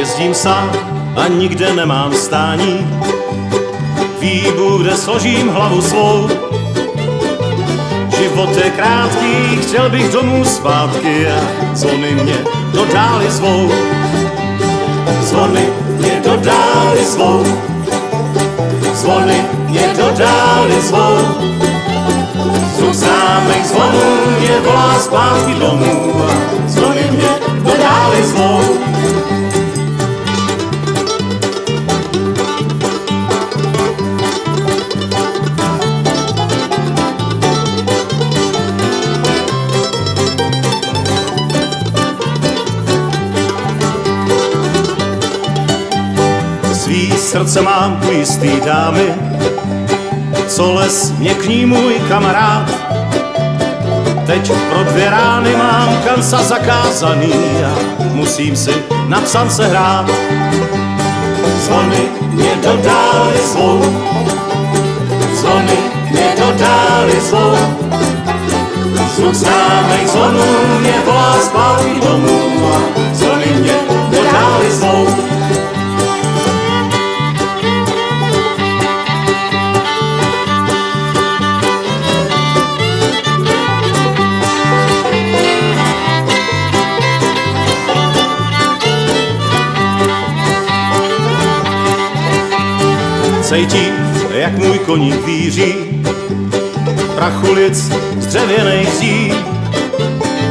jezdím sám a nikde nemám stání. Výbu, kde složím hlavu svou. Život je krátký, chtěl bych domů zpátky a zvony mě do dály zvou. Zvony mě do dály zvou. Zvony mě do dály zvou. Zvuk známých zvonů mě volá zpátky domů a zvony mě do dály zvou. Svý srdce mám u jistý dámy, co les mě k ní můj kamarád. Teď pro 2 rány mám kansa zakázaný a musím si na psance hrát. Zvony mě do dály zvou. Zvony mě do dály zvou. Zvuk známých zvonů mě volá zpátky domů a zvony mě do dály zvou. Cejtí, jak můj koník víří, prachulic z dřevěnej zdí.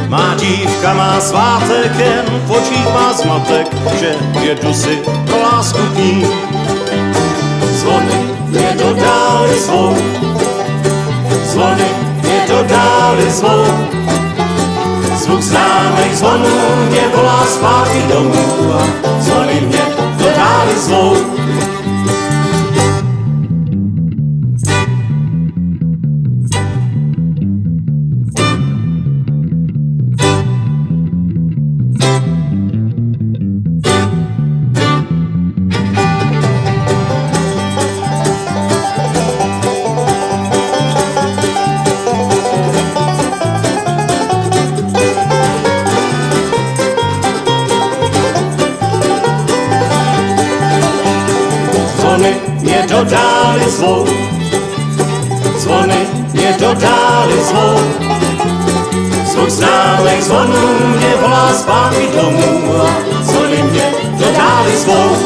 Má dívka, má svátek, jen v očích má zmatek, že jedu si pro lásku k ní. Zvony mě do dály zvou. Zvony mě do dály zvou. Zvuk známých zvonů mě volá zpátky domů a zvony mě do dály zvou. Zvony mě do dály zvou. Zvony mě do dály zvou. Zvuk známých zvonů mě volá zpátky domů a zvony mě do dály zvou.